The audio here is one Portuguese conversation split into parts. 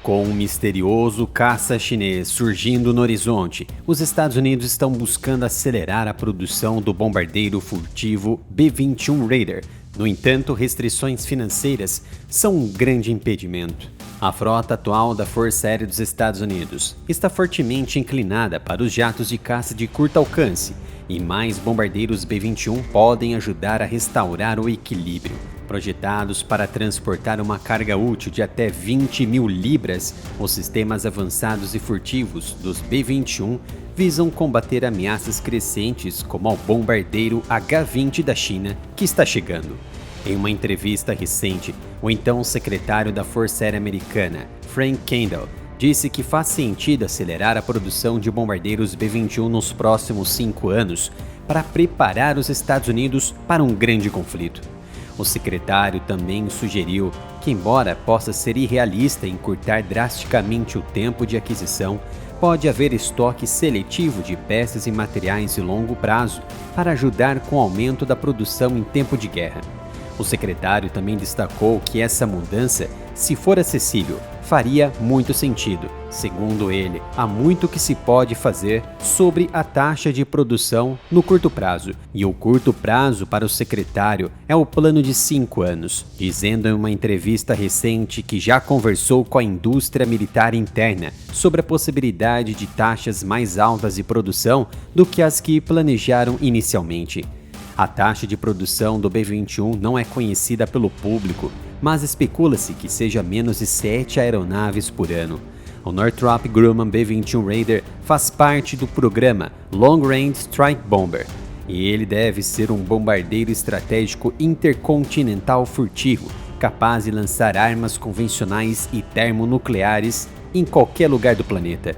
Com um misterioso caça chinês surgindo no horizonte, os Estados Unidos estão buscando acelerar a produção do bombardeiro furtivo B-21 Raider. No entanto, restrições financeiras são um grande impedimento. A frota atual da Força Aérea dos Estados Unidos está fortemente inclinada para os jatos de caça de curto alcance, e mais bombardeiros B-21 podem ajudar a restaurar o equilíbrio. Projetados para transportar uma carga útil de até 20 mil libras, os sistemas avançados e furtivos dos B-21 visam combater ameaças crescentes como ao bombardeiro H-20 da China, que está chegando. Em uma entrevista recente, o então secretário da Força Aérea Americana, Frank Kendall, disse que faz sentido acelerar a produção de bombardeiros B-21 nos próximos 5 anos para preparar os Estados Unidos para um grande conflito. O secretário também sugeriu que, embora possa ser irrealista encurtar drasticamente o tempo de aquisição, pode haver estoque seletivo de peças e materiais de longo prazo para ajudar com o aumento da produção em tempo de guerra. O secretário também destacou que essa mudança, se for acessível, faria muito sentido. Segundo ele, há muito que se pode fazer sobre a taxa de produção no curto prazo, e o curto prazo para o secretário é o plano de 5 anos, dizendo em uma entrevista recente que já conversou com a indústria militar interna sobre a possibilidade de taxas mais altas de produção do que as que planejaram inicialmente. A taxa de produção do B-21 não é conhecida pelo público, mas especula-se que seja menos de 7 aeronaves por ano. O Northrop Grumman B-21 Raider faz parte do programa Long Range Strike Bomber, e ele deve ser um bombardeiro estratégico intercontinental furtivo, capaz de lançar armas convencionais e termonucleares em qualquer lugar do planeta.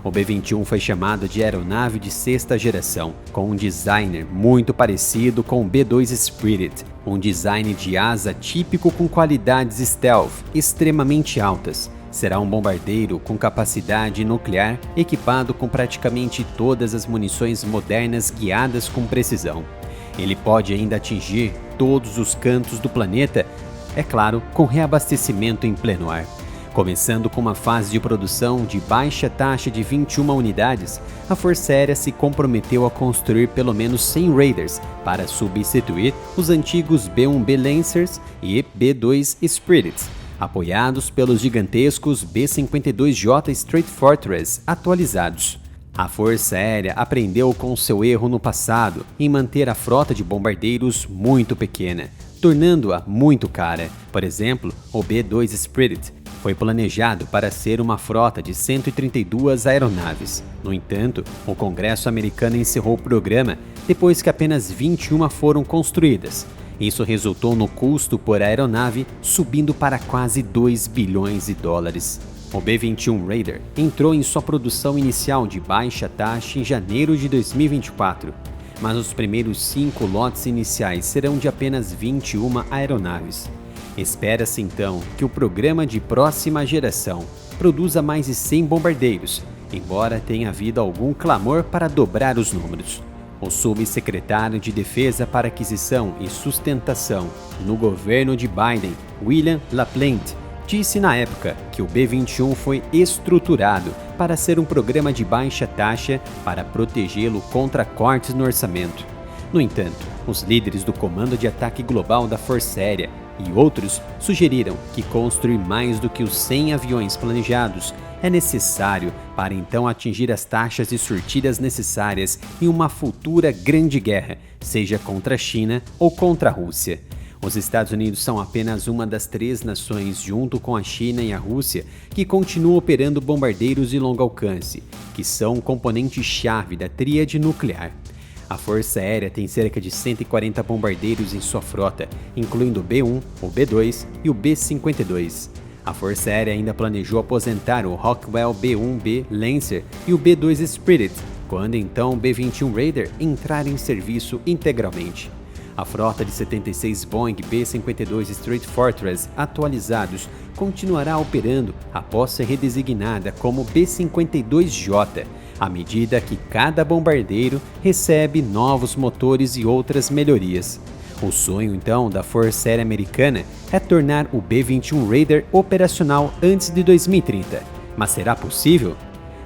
O B-21 foi chamado de aeronave de 6ª geração, com um design muito parecido com o B-2 Spirit, um design de asa típico com qualidades stealth extremamente altas. Será um bombardeiro com capacidade nuclear, equipado com praticamente todas as munições modernas guiadas com precisão. Ele pode ainda atingir todos os cantos do planeta, é claro, com reabastecimento em pleno ar. Começando com uma fase de produção de baixa taxa de 21 unidades, a Força Aérea se comprometeu a construir pelo menos 100 Raiders para substituir os antigos B-1B Lancers e B-2 Spirits, apoiados pelos gigantescos B-52J Straight Fortress atualizados. A Força Aérea aprendeu com seu erro no passado em manter a frota de bombardeiros muito pequena, tornando-a muito cara. Por exemplo, o B-2 Spirit foi planejado para ser uma frota de 132 aeronaves. No entanto, o Congresso americano encerrou o programa depois que apenas 21 foram construídas. Isso resultou no custo por aeronave subindo para quase 2 bilhões de dólares. O B-21 Raider entrou em sua produção inicial de baixa taxa em janeiro de 2024, mas os primeiros 5 lotes iniciais serão de apenas 21 aeronaves. Espera-se então que o programa de próxima geração produza mais de 100 bombardeiros, embora tenha havido algum clamor para dobrar os números. O subsecretário de Defesa para Aquisição e Sustentação no governo de Biden, William LaPlante, disse na época que o B-21 foi estruturado para ser um programa de baixa taxa para protegê-lo contra cortes no orçamento. No entanto, os líderes do Comando de Ataque Global da Força Aérea e outros sugeriram que construir mais do que os 100 aviões planejados é necessário para então atingir as taxas de sortidas necessárias em uma futura grande guerra, seja contra a China ou contra a Rússia. Os Estados Unidos são apenas uma das 3 nações, junto com a China e a Rússia, que continuam operando bombardeiros de longo alcance, que são um componente-chave da tríade nuclear. A Força Aérea tem cerca de 140 bombardeiros em sua frota, incluindo o B-1, o B-2 e o B-52. A Força Aérea ainda planejou aposentar o Rockwell B-1B Lancer e o B-2 Spirit, quando então o B-21 Raider entrar em serviço integralmente. A frota de 76 Boeing B-52 Straight Fortress atualizados continuará operando após ser redesignada como B-52J, à medida que cada bombardeiro recebe novos motores e outras melhorias. O sonho, então, da Força Aérea Americana é tornar o B-21 Raider operacional antes de 2030. Mas será possível?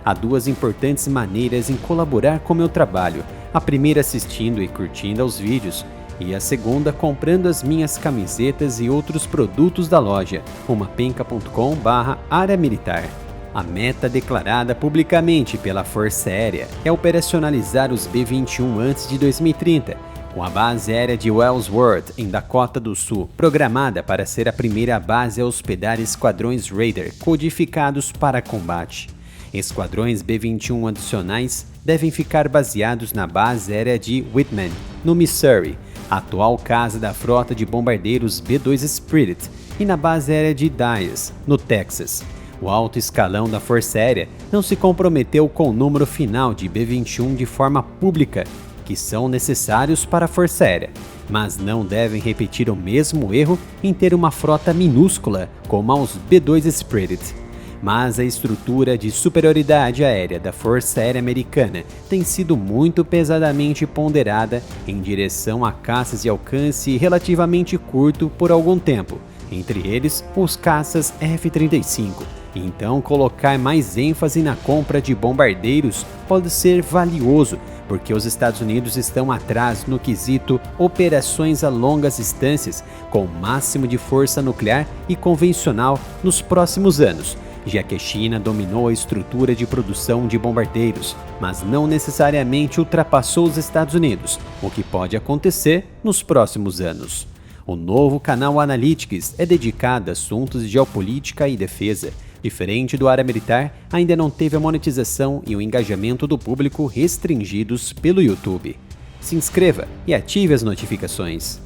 Há duas importantes maneiras em colaborar com meu trabalho. A primeira assistindo e curtindo aos vídeos, e a segunda comprando as minhas camisetas e outros produtos da loja, umapenca.com/área militar. A meta declarada publicamente pela Força Aérea é operacionalizar os B-21 antes de 2030, com a base aérea de Ellsworth, em Dakota do Sul, programada para ser a primeira base a hospedar esquadrões Raider codificados para combate. Esquadrões B-21 adicionais devem ficar baseados na base aérea de Whitman, no Missouri, atual casa da frota de bombardeiros B-2 Spirit, e na base aérea de Dyess, no Texas. O alto escalão da Força Aérea não se comprometeu com o número final de B-21 de forma pública, que são necessários para a Força Aérea, mas não devem repetir o mesmo erro em ter uma frota minúscula como aos B-2 Spirit. Mas a estrutura de superioridade aérea da Força Aérea Americana tem sido muito pesadamente ponderada em direção a caças de alcance relativamente curto por algum tempo, entre eles os caças F-35. Então, colocar mais ênfase na compra de bombardeiros pode ser valioso, porque os Estados Unidos estão atrás no quesito operações a longas distâncias com o máximo de força nuclear e convencional nos próximos anos, já que a China dominou a estrutura de produção de bombardeiros, mas não necessariamente ultrapassou os Estados Unidos, o que pode acontecer nos próximos anos. O novo canal Analytics é dedicado a assuntos de geopolítica e defesa. Diferente do área militar, ainda não teve a monetização e o engajamento do público restringidos pelo YouTube. Se inscreva e ative as notificações.